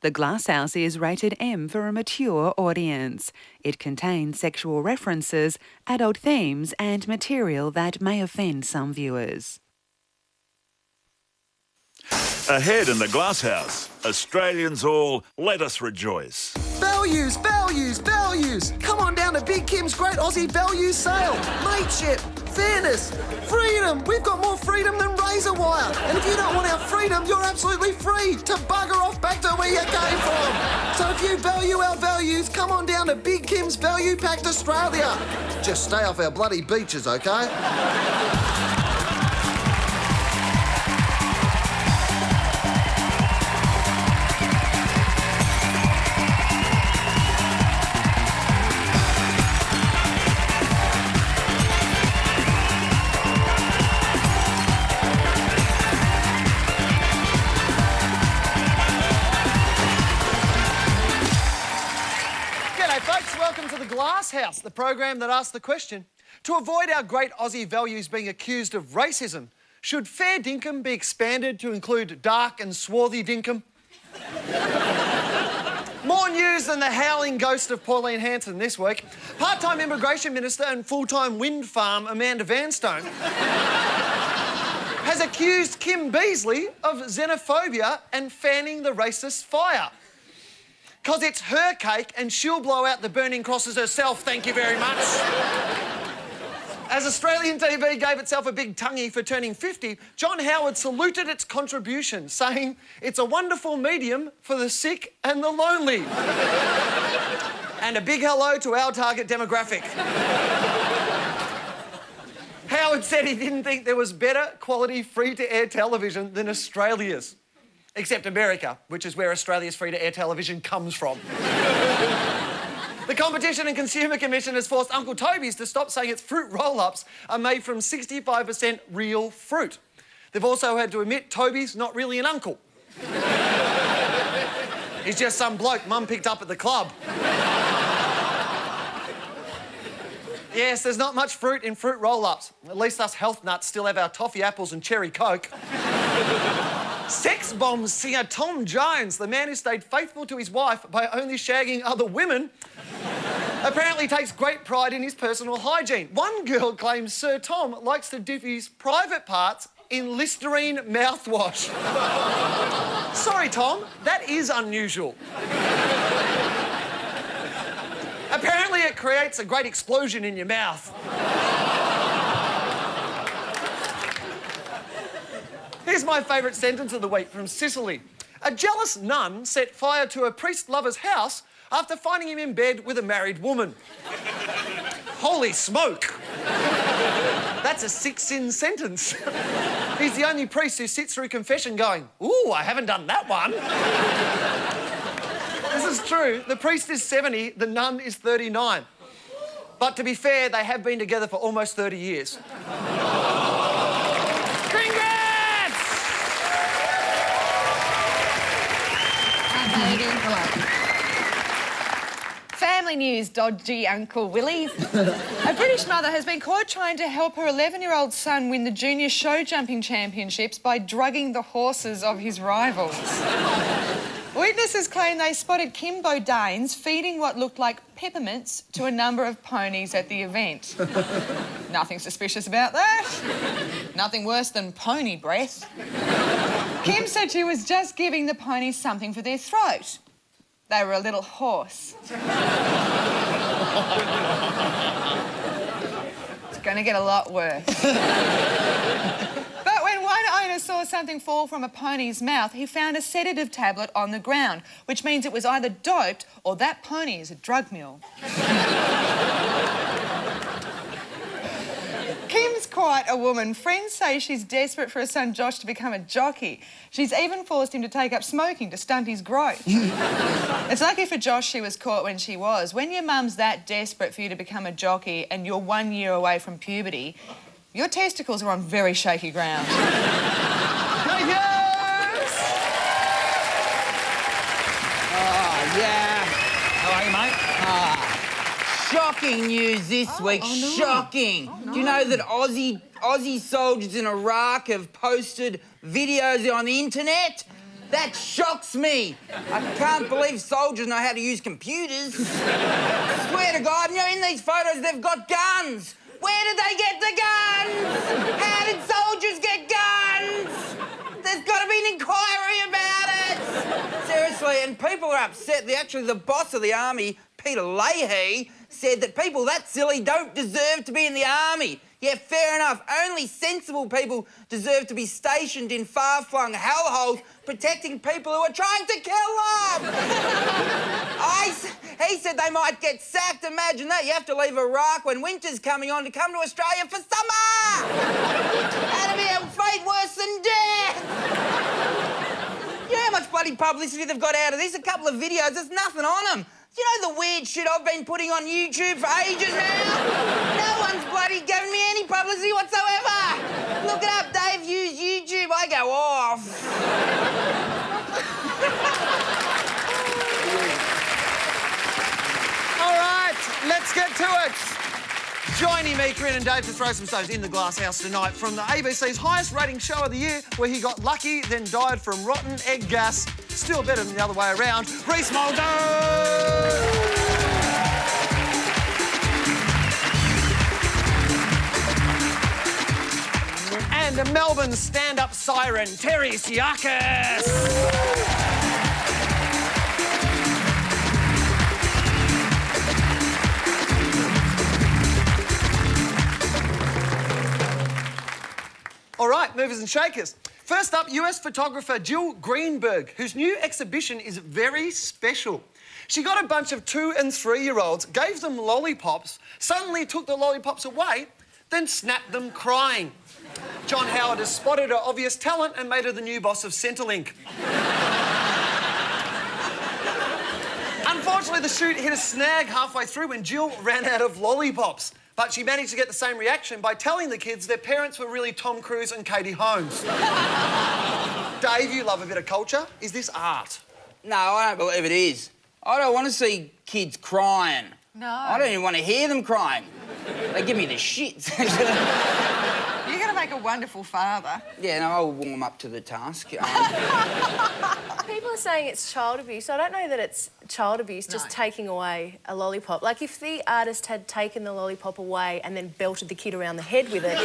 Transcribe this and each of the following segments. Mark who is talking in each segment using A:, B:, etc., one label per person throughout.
A: The Glasshouse is rated M for a mature audience. It contains sexual references, adult themes and material that may offend some viewers.
B: Ahead in the Glasshouse, Australians all, let us rejoice.
C: Values, values, values! Come on down to Big Kim's Great Aussie Values Sale. Mateship, fairness, freedom. We've got more freedom than razor wire. And if you don't want our freedom, you're absolutely free to bugger off back to where you came from. So if you value our values, come on down to Big Kim's Value Packed Australia. Just stay off our bloody beaches, okay? Welcome to the Glasshouse, the program that asks the question, to avoid our great Aussie values being accused of racism, should fair dinkum be expanded to include dark and swarthy dinkum? More news than the howling ghost of Pauline Hanson this week. Part-time Immigration Minister and full-time wind farm Amanda Vanstone has accused Kim Beazley of xenophobia and fanning the racist fire. Because it's her cake and she'll blow out the burning crosses herself, thank you very much. As Australian TV gave itself a big tonguey for turning 50, John Howard saluted its contribution, saying, "It's a wonderful medium for the sick and the lonely." And a big hello to our target demographic. Howard said he didn't think there was better quality free-to-air television than Australia's. Except America, which is where Australia's free-to-air television comes from. The Competition and Consumer Commission has forced Uncle Toby's to stop saying its fruit roll-ups are made from 65% real fruit. They've also had to admit Toby's not really an uncle. He's just some bloke Mum picked up at the club. Yes, there's not much fruit in fruit roll-ups. At least us health nuts still have our toffee apples and cherry coke. Sex bomb singer Tom Jones, the man who stayed faithful to his wife by only shagging other women, apparently takes great pride in his personal hygiene. One girl claims Sir Tom likes to dip his private parts in Listerine mouthwash. Sorry, Tom, that is unusual. Apparently it creates a great explosion in your mouth. Here's my favourite sentence of the week from Sicily. A jealous nun set fire to a priest lover's house after finding him in bed with a married woman. Holy smoke! That's a six-sin sentence. He's the only priest who sits through confession going, "Ooh, I haven't done that one." This is true. The priest is 70, the nun is 39. But to be fair, they have been together for almost 30 years.
D: Family news, dodgy Uncle Willie. A British mother has been caught trying to help her 11-year-old son win the junior show jumping championships by drugging the horses of his rivals. Witnesses claim they spotted Kim Bodanes feeding what looked like peppermints to a number of ponies at the event. Nothing suspicious about that. Nothing worse than pony breath. Kim said she was just giving the ponies something for their throat. They were a little hoarse. It's going to get a lot worse. But when one owner saw something fall from a pony's mouth, he found a sedative tablet on the ground, which means it was either doped or that pony is a drug mule. Kim's quite a woman. Friends say she's desperate for her son Josh to become a jockey. She's even forced him to take up smoking to stunt his growth. It's lucky for Josh she was caught when she was. When your mum's that desperate for you to become a jockey and you're 1 year away from puberty, your testicles are on very shaky ground.
E: Oh, yeah. How are you, mate? Shocking news this week.
D: Oh, no.
E: Shocking.
D: Oh, no.
E: Do you know that Aussie soldiers in Iraq have posted videos on the internet That shocks me. I can't believe soldiers know how to use computers. I swear to God, you know, in these photos, they've got guns. Where did they get the guns? How did soldiers get guns? There's got to be an inquiry about it. Seriously, and people are upset. Actually, the boss of the army, Peter Leahy, said that people that silly don't deserve to be in the army. Yeah, fair enough. Only sensible people deserve to be stationed in far-flung hellholes protecting people who are trying to kill them. He said they might get sacked. Imagine that. You have to leave Iraq when winter's coming on to come to Australia for summer. That'd be a fate worse than death. You know how much bloody publicity they've got out of this? A couple of videos, there's nothing on them. Do you know the weird shit I've been putting on YouTube for ages now? No one's bloody giving me any publicity whatsoever. Look it up, Dave Hughes YouTube. I go off.
C: All right, let's get to it. Joining me, Corinne and Dave, to throw some stones in the glass house tonight from the ABC's highest rating show of the year, where he got lucky, then died from rotten egg gas. Still better than the other way around. Rhys Muldoon! And a Melbourne stand-up siren, Terri Psiakis. All right, movers and shakers. First up, US photographer Jill Greenberg, whose new exhibition is very special. She got a bunch of 2- and 3-year-olds, gave them lollipops, suddenly took the lollipops away, then snapped them crying. John Howard has spotted her obvious talent and made her the new boss of Centrelink. Unfortunately, the shoot hit a snag halfway through when Jill ran out of lollipops. But she managed to get the same reaction by telling the kids their parents were really Tom Cruise and Katie Holmes. Dave, you love a bit of culture. Is this art?
E: No, I don't believe it is. I don't want to see kids crying.
D: No.
E: I don't even want to hear them crying. They give me the shits.
D: You're going to make a wonderful father.
E: Yeah, no, I'll warm up to the task.
F: People are saying it's child abuse. I don't know that it's child abuse, just taking away a lollipop. Like, if the artist had taken the lollipop away and then belted the kid around the head with it,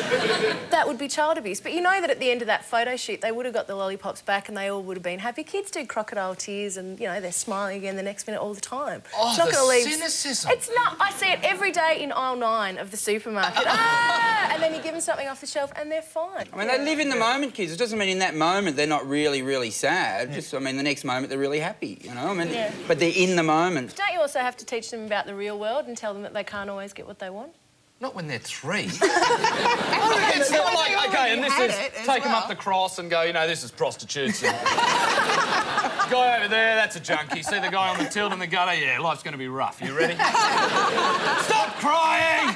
F: that would be child abuse. But you know that at the end of that photo shoot, they would have got the lollipops back and they all would have been happy. Kids do crocodile tears and, you know, they're smiling again the next minute all the time.
G: Oh,
F: it's not gonna leave...
G: cynicism.
F: It's not... I see it every day in aisle 9 of the supermarket. Ah! And then you give them something off the shelf and they're fine.
E: I mean, they live in the moment, kids. It doesn't mean in that moment they're not really, really sad. Just, I mean, the next moment they're really happy, you know? I mean, but they're in the moment.
F: Don't you also have to teach them about the real world and tell them that they can't always get what they want?
G: Not when they're 3. It's not like, OK, and this is... Take them up the cross and go, you know, this is prostitutes. Guy over there, that's a junkie. See the guy on the tilt in the gutter? Yeah, life's going to be rough. You ready? Stop crying!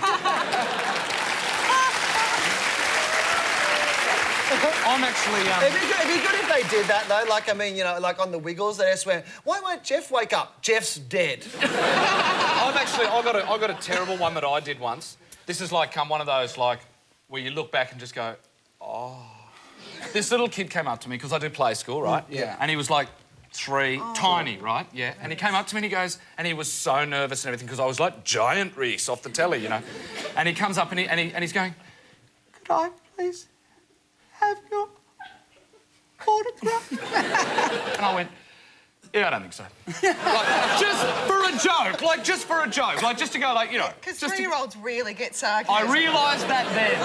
G: I'm actually...
C: It'd be good if they did that, though. Like, I mean, you know, like on the Wiggles, they just went, why won't Jeff wake up? Jeff's dead.
G: I got a terrible one that I did once. This is like one of those, like, where you look back and just go, oh. This little kid came up to me, because I do play school, right?
E: Yeah.
G: And he was like 3, tiny, right? Yeah. And he came up to me and he goes, and he was so nervous and everything, because I was like giant Rhys off the telly, you know. And he comes up and he's going, could I please have your autograph? And I went, yeah, I don't think so. Like, just for a joke. Like, just for a joke. Like, just to go, like, you know...
D: Because 3-year-olds really get sarcasm.
G: I realised that then.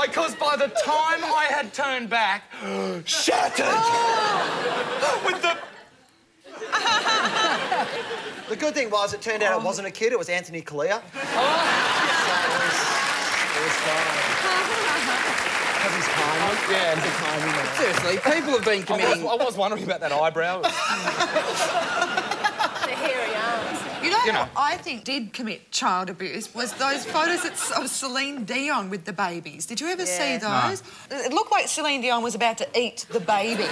G: Because by the time I had turned back, shattered! With the...
C: The good thing was, it turned out it wasn't a kid, it was Anthony Kalia. It was fine. Because he's tiny.
G: Yeah.
C: He's a tiny man.
E: Seriously, people have been committing...
G: I was wondering about that eyebrow.
F: The hairy arms.
D: You know what I think did commit child abuse was those photos of Celine Dion with the babies. Did you ever see those? No. It looked like Celine Dion was about to eat the baby.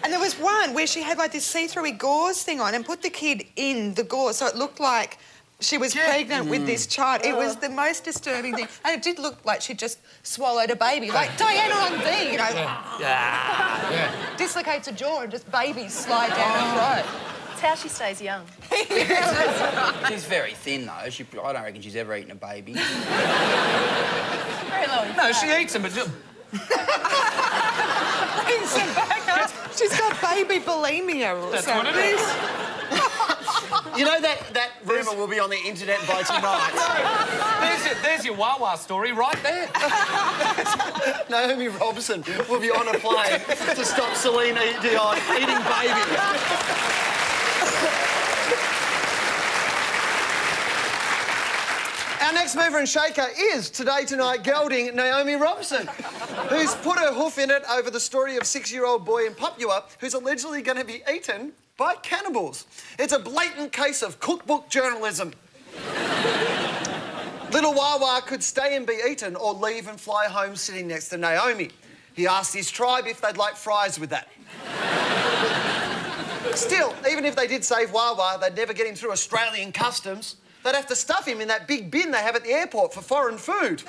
D: And there was one where she had like this see-through gauze thing on and put the kid in the gauze so it looked like she was pregnant with this child. It was the most disturbing thing. And it did look like she'd just swallowed a baby, like Diana on V, you know.
G: Yeah.
D: Dislocates a jaw and just babies slide down her throat.
F: It's how she stays young.
E: She's very thin, though. I don't reckon she's ever eaten a baby.
F: Very low in
G: No,
F: fat.
G: she eats them, but just...
D: She's got baby bulimia or
G: That's
D: something.
G: what it is.
C: You know that rumour will be on the internet by tonight.
G: There's your Wawa story right there.
C: Naomi Robson will be on a plane to stop Celine Dion eating baby. Our next mover and shaker is Today Tonight gelding Naomi Robson, who's put her hoof in it over the story of 6-year-old boy in Papua who's allegedly going to be eaten by cannibals. It's a blatant case of cookbook journalism. Little Wawa could stay and be eaten or leave and fly home sitting next to Naomi. He asked his tribe if they'd like fries with that. Still, even if they did save Wawa, they'd never get him through Australian customs. They'd have to stuff him in that big bin they have at the airport for foreign food.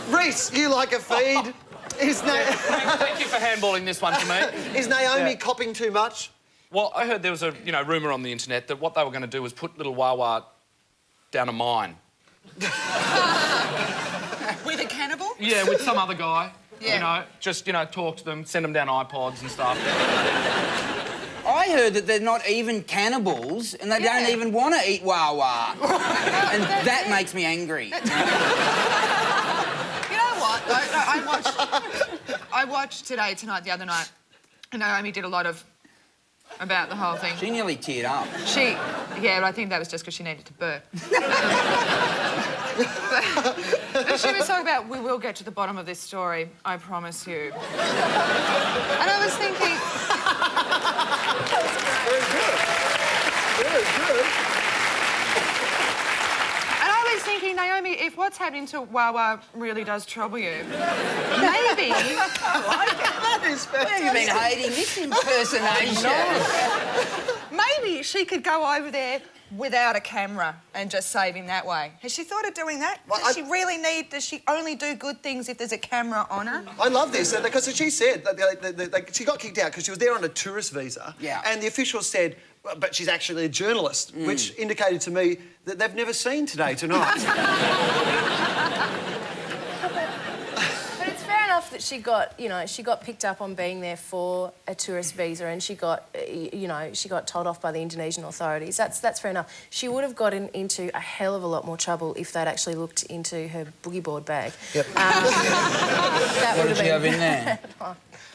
C: Rhys, you like a feed?
G: Thank you for handballing this one to me.
C: Is Naomi copping too much?
G: Well, I heard there was a, rumour on the internet that what they were going to do was put little Wawa down a mine.
D: With a cannibal?
G: Yeah, with some other guy.
D: Yeah.
G: Just, talk to them, send them down iPods and stuff.
E: I heard that they're not even cannibals and they don't even want to eat Wawa. And that makes me angry.
D: You know what? I watched Today Tonight the other night, and Naomi did a lot of about the whole thing.
E: She nearly teared up.
D: Yeah, but I think that was just because she needed to burp. But she was talking about, we will get to the bottom of this story, I promise you. And I was thinking...
C: Very good. Very good.
D: And I was thinking, Naomi, if what's happening to Wawa really does trouble you, maybe...
C: That is
E: Where have you been hiding this impersonation?
D: Maybe she could go over there without a camera and just save him that way. Has she thought of doing that?
C: Well,
D: Does she only do good things if there's a camera on her?
C: I love this because she said that she got kicked out because she was there on a tourist visa.
E: Yeah.
C: And the officials said, well, but she's actually a journalist, which indicated to me that they've never seen Today Tonight.
F: But it's fair enough that she got picked up on being there for a tourist visa, and she got told off by the Indonesian authorities. That's fair enough. She would have gotten into a hell of a lot more trouble if they'd actually looked into her boogie board bag.
C: Yep.
F: That
E: What did she have in there?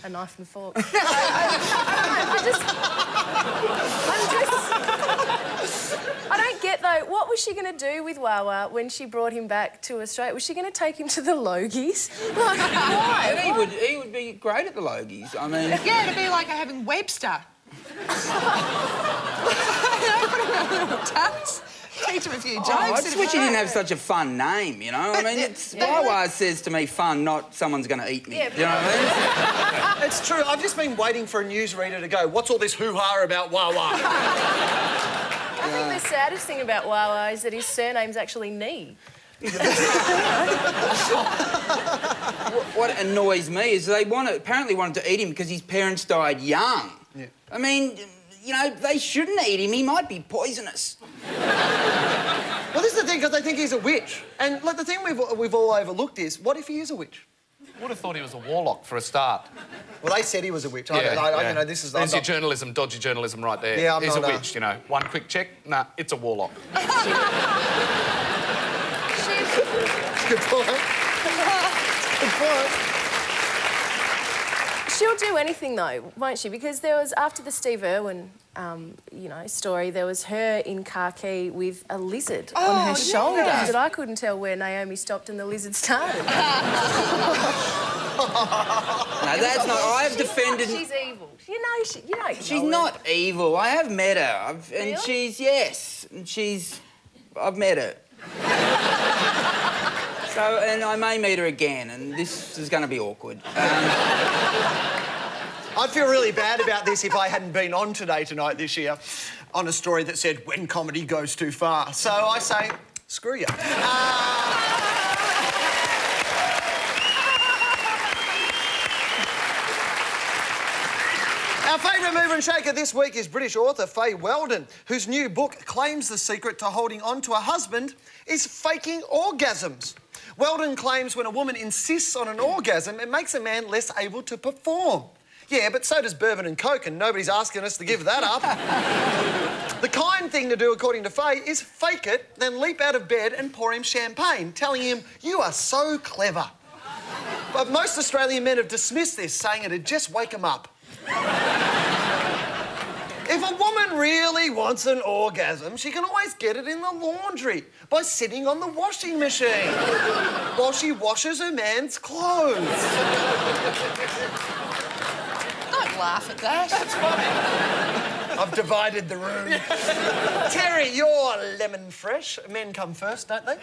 F: A knife and fork. I don't get, though, what was she going to do with Wawa when she brought him back to Australia? Was she going to take him to the Logies? Like, why?
E: He would be great at the Logies. I mean...
D: Yeah, it'd be like having Webster. Teach him a few jokes.
E: I just wish he didn't have such a fun name, you know? I mean, it's Wawa says to me fun, not someone's going to eat me.
F: Yeah,
E: you know what I mean?
C: It's true. I've just been waiting for a newsreader to go, what's all this hoo-ha about Wawa?
F: I think the saddest thing about Wawa is that his surname's actually Nee.
E: What annoys me is they apparently wanted to eat him because his parents died young.
C: Yeah.
E: I mean, they shouldn't eat him. He might be poisonous.
C: Well, this is the thing, because they think he's a witch. And, the thing we've all overlooked is, what if he is a witch?
G: Would have thought he was a warlock for a start.
C: Well, they said he was a witch.
G: There's
C: I'm
G: your journalism, dodgy journalism right there.
C: Yeah, I'm
G: He's
C: not,
G: a witch, One quick check, nah, it's a warlock.
C: Good point. Good point.
F: She'll do anything, though, won't she? Because there was, after the Steve Irwin, story, there was her in khaki with a lizard on her shoulder that I couldn't tell where Naomi stopped and the lizard started.
E: No, that's not... I've defended...
F: She's evil.
E: She's not evil. I have met her. And
F: Really?
E: I've met her. And I may meet her again, and this is going to be awkward.
C: I'd feel really bad about this if I hadn't been on Today Tonight this year. on a story that said, when comedy goes too far. So I say, screw you. Our favourite mover and shaker this week is British author Faye Weldon, whose new book claims the secret to holding on to a husband is faking orgasms. Weldon claims when a woman insists on an orgasm, it makes a man less able to perform. Yeah, but so does bourbon and coke, and nobody's asking us to give that up. The kind thing to do, according to Faye, is fake it, then leap out of bed and pour him champagne, telling him, you are so clever. But most Australian men have dismissed this, saying it'd just wake them up. If a woman really wants an orgasm, she can always get it in the laundry by sitting on the washing machine while she washes her man's clothes.
D: Don't laugh at that.
C: That's funny. I've divided the room. Terri, you're lemon fresh. Men come first, don't they?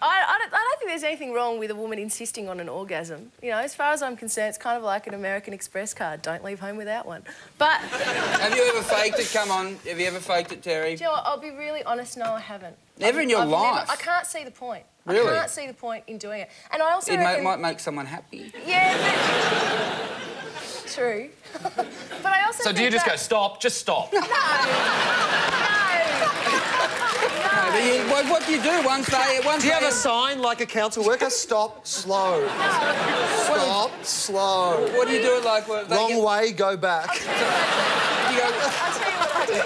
F: I don't think there's anything wrong with a woman insisting on an orgasm. You know, as far as I'm concerned, it's kind of like an American Express card. Don't leave home without one. But...
E: Have you ever faked it? Come on. Have you ever faked it, Terri?
F: Do you know what? I'll be really honest, no, I haven't.
E: Never in your life?
F: I can't see the point.
E: Really?
F: I can't see the point in doing it. And I also
E: might make someone happy.
F: Yeah, but... True. But I also
G: So do you just go, stop, just stop?
F: No.
E: What do you do once they...
C: Do you have a sign like a council worker? Stop, slow.
F: No.
C: Stop, slow.
E: What do you do? Like,
C: Wrong way, go back.
F: I'll tell you what I do.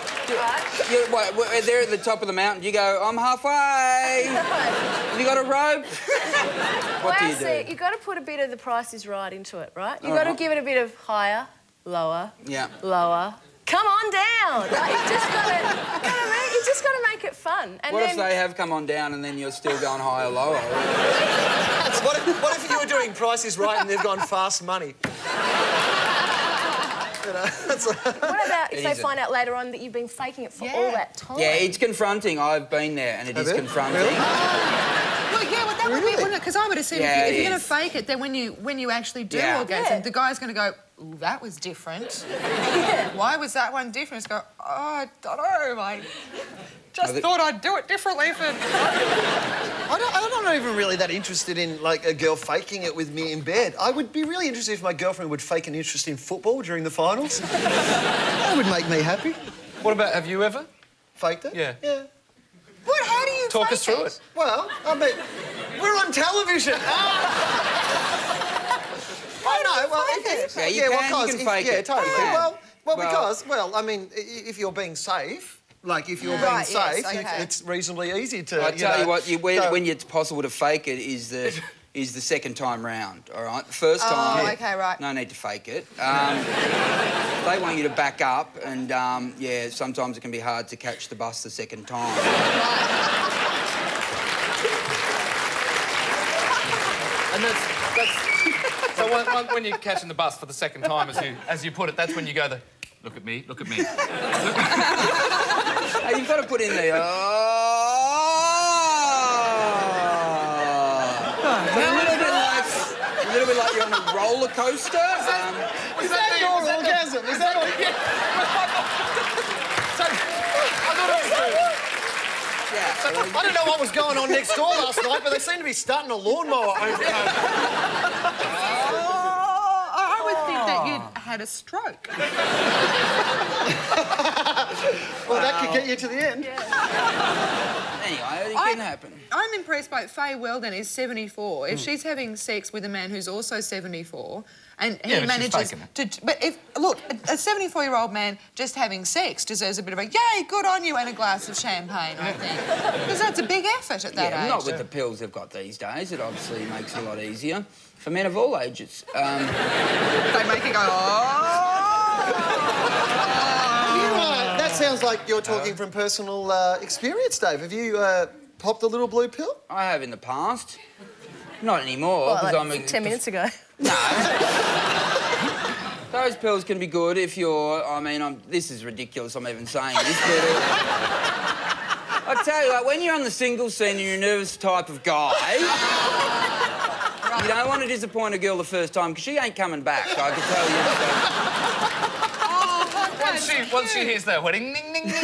F: Right?
E: They're at the top of the mountain. You go, I'm halfway. Have you got a rope? What do you do?
F: You've got to put a bit of the Price is Right into it, right? You've got to give it a bit of higher, lower, lower. Come on down. Like, you've just got to make it fun. And
E: what if they have come on down and then you're still going higher, lower?
C: What if you were doing Price is Right and they've gone Fast Money? You know,
F: what about if they find out later on that you've been faking it for all that time?
E: Yeah, it's confronting. I've been there and it is confronting.
C: Really?
D: Well, yeah, well, that would be, wouldn't it? Because I would assume if you're going to fake it, then when you actually do orgasm, the guy's going to go, ooh, that was different. Why was that one different? It's go, oh, I don't know, mate. Just thought I'd do it differently for...
C: I'm not even really that interested in, like, a girl faking it with me in bed. I would be really interested if my girlfriend would fake an interest in football during the finals. That would make me happy.
G: What about, have you ever?
C: Faked it?
G: Yeah.
C: Yeah.
D: What? How do you
G: Talk us through it.
C: Well, I mean, we're on television. I know. Well,
E: you can fake it.
C: Yeah, totally.
E: Yeah.
C: Because, I mean, if you're being safe, like if you're being safe, it's reasonably easy to.
E: I tell you what, when it's possible to fake it is the second time round. All right, the first time.
D: Oh, okay, right.
E: No need to fake it. They want you to back up, and sometimes it can be hard to catch the bus the second time.
G: And that's so when you're catching the bus for the second time, as you put it, that's when you go look at me, look at me.
E: Hey, you've got to put in the a little bit like you're on a roller coaster.
C: Is that your orgasm? Is that what? I don't know what was going on next door last night, but they seem to be starting a lawnmower.
D: I would think that you'd had a stroke.
C: Well, that could get you to the end.
E: Anyway, it can happen.
D: I'm impressed by Faye Weldon is 74. If she's having sex with a man who's also 74 and he manages to... But a 74-year-old man just having sex deserves a bit of a yay, good on you, and a glass of champagne, I think. Because that's a big effort at that age.
E: Not with the pills they've got these days. It obviously makes it a lot easier for men of all ages.
D: They make it go,
C: That sounds like you're talking from personal experience, Dave. Have you popped a little blue pill?
E: I have in the past. Not anymore, because I'm
F: 10 minutes ago.
E: No. Those pills can be good if you're... this is ridiculous, I'm even saying this, but... I tell you, when you're on the single scene and you're a nervous type of guy, you don't want to disappoint a girl the first time, because she ain't coming back, I can tell you.
G: once she hears the wedding, ding, ding, ding.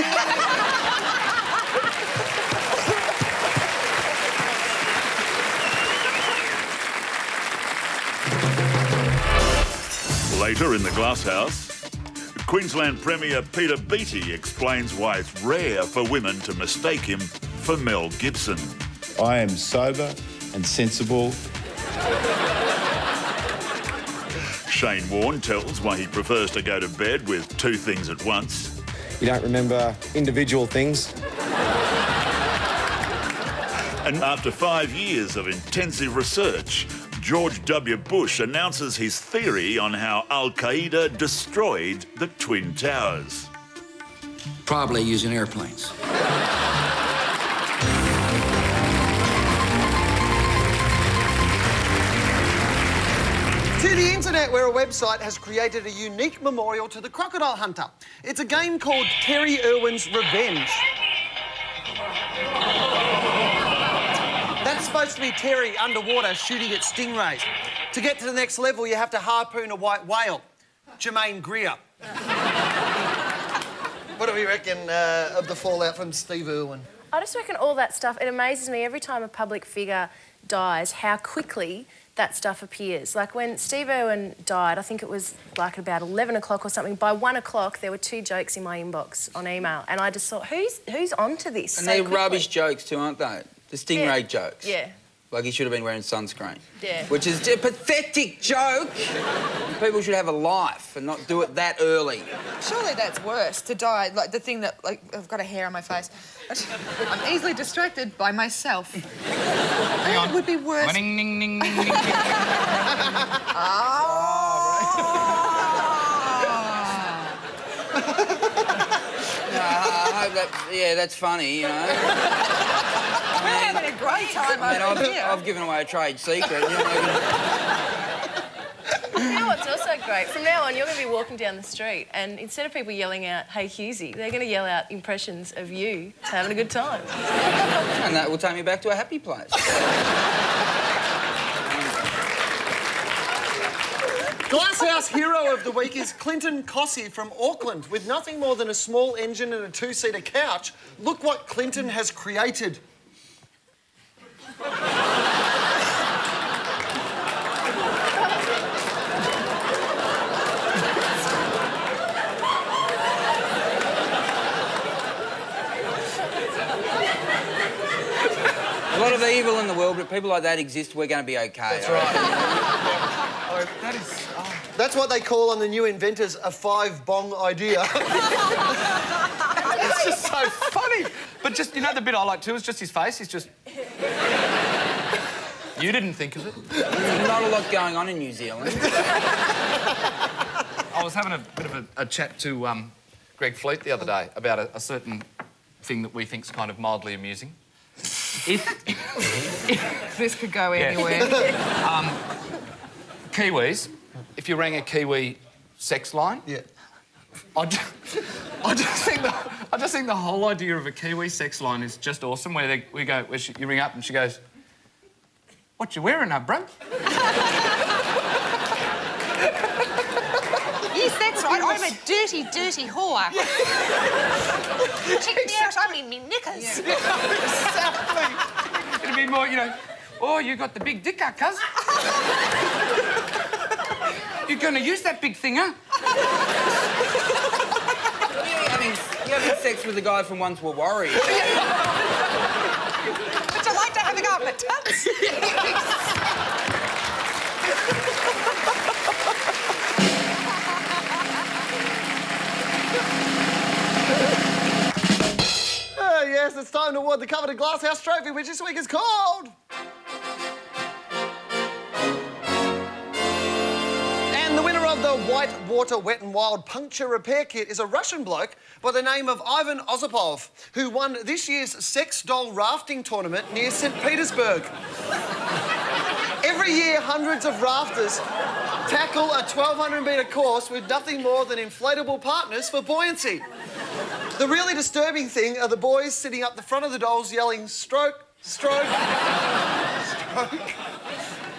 B: Later in the Glasshouse, Queensland Premier Peter Beattie explains why it's rare for women to mistake him for Mel Gibson.
H: I am sober and sensible.
B: Shane Warne tells why he prefers to go to bed with two things at once.
I: You don't remember individual things.
B: And after 5 years of intensive research, George W. Bush announces his theory on how Al-Qaeda destroyed the Twin Towers.
J: Probably using airplanes.
C: To the internet, where a website has created a unique memorial to the crocodile hunter. It's a game called Terri Irwin's Revenge. That's supposed to be Terri underwater shooting at stingrays. To get to the next level, you have to harpoon a white whale. Jermaine Greer. What do we reckon of the fallout from Steve Irwin?
F: I just reckon all that stuff, it amazes me every time a public figure dies, how quickly that stuff appears. Like when Steve Irwin died, I think it was like about 11 o'clock or something. By 1 o'clock, there were 2 jokes in my inbox on email. And I just thought, who's onto this?
E: And they're rubbish jokes too, aren't they? The stingray jokes.
F: Yeah.
E: Like he should have been wearing sunscreen.
F: Yeah.
E: Which is a pathetic joke. People should have a life and not do it that early.
D: Surely that's worse, to die, like the thing that, like, I've got a hair on my face. I'm easily distracted by myself.
G: Hang on.
D: It would be worse.
G: Ding, ding, ding, ding, ding, ding.
E: I hope that, that's funny, you know.
D: We're having a great time over here.
E: I've given away a trade secret. You
F: know what's also great? From now on, you're going to be walking down the street and instead of people yelling out, "Hey, Husey," they're going to yell out impressions of you having a good time.
E: And that will take me back to a happy place.
C: Glasshouse hero of the week is Clinton Cossey from Auckland. With nothing more than a small engine and a 2-seater couch, look what Clinton has created.
E: A lot of evil in the world, but people like that exist, we're going to be okay.
C: That's right.
G: That is...
C: That's what they call on the new inventors a 5-bong idea.
G: It's just so funny. But just, you know, the bit I like too is just his face. He's just... You didn't think of it.
E: There's not a lot going on in New Zealand.
G: I was having a bit of a chat to Greg Fleet the other day about a certain thing that we think's kind of mildly amusing. If
D: this could go anywhere.
G: Kiwis, if you rang a Kiwi sex line...
C: Yeah.
G: I just think the whole idea of a Kiwi sex line is just awesome, where you ring up and she goes, "What you wearing up, bro?"
D: Yes, that's right. I'm a dirty, dirty whore. Check me out, I'm in me knickers.
G: Exactly. It'd be more, you know, "Oh, you got the big dick, cuz. You're going to use that big thing, huh?"
E: You're having sex with a guy from Once Were Warriors.
D: Would you like to have a go at my tits?
C: Yes, it's time to award the coveted Glasshouse Trophy, which this week is called... And the winner of the White Water Wet and Wild Puncture Repair Kit is a Russian bloke by the name of Ivan Osipov, who won this year's sex doll rafting tournament near St. Petersburg. Every year, hundreds of rafters tackle a 1,200-metre course with nothing more than inflatable partners for buoyancy. The really disturbing thing are the boys sitting up the front of the dolls yelling, "Stroke, stroke, stroke."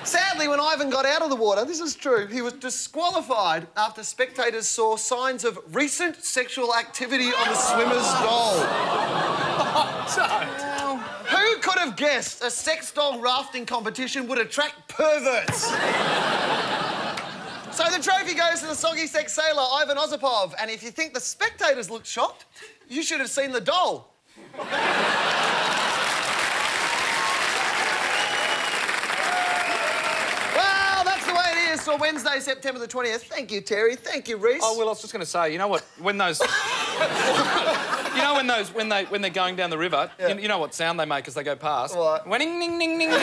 C: Sadly, when Ivan got out of the water, this is true, he was disqualified after spectators saw signs of recent sexual activity on the swimmer's doll. Who could have guessed a sex doll rafting competition would attract perverts? So the trophy goes to the soggy sex sailor, Ivan Ozapov. And if you think the spectators looked shocked, you should have seen the doll. Well, that's the way it is for Wednesday, September the 20th. Thank you, Terry. Thank you, Rhys.
G: Oh, well, I was just going to say, you know what? When those... You know when they're going down the river,
C: Yeah.
G: you know what sound they make as they go past?
C: What?
G: Winning, ding, ding, ding, ding.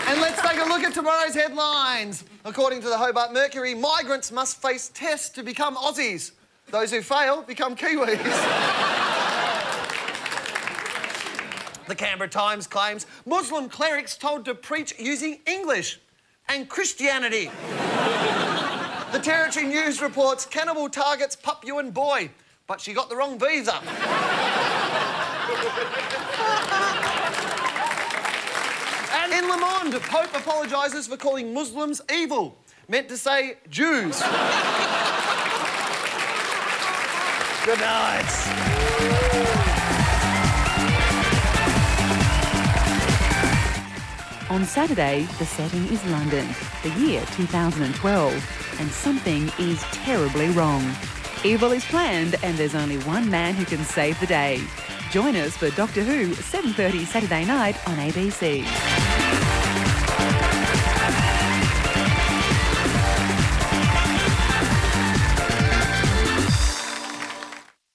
C: And let's take a look at tomorrow's headlines. According to the Hobart Mercury, migrants must face tests to become Aussies. Those who fail become Kiwis. The Canberra Times claims Muslim clerics told to preach using English and Christianity. The Territory News reports cannibal targets Papuan boy, but she got the wrong visa. And in Le Monde, Pope apologises for calling Muslims evil. Meant to say Jews. Good night.
A: On Saturday, the setting is London, the year 2012, and something is terribly wrong. Evil is planned, and there's only one man who can save the day. Join us for Doctor Who, 7:30 Saturday night on ABC.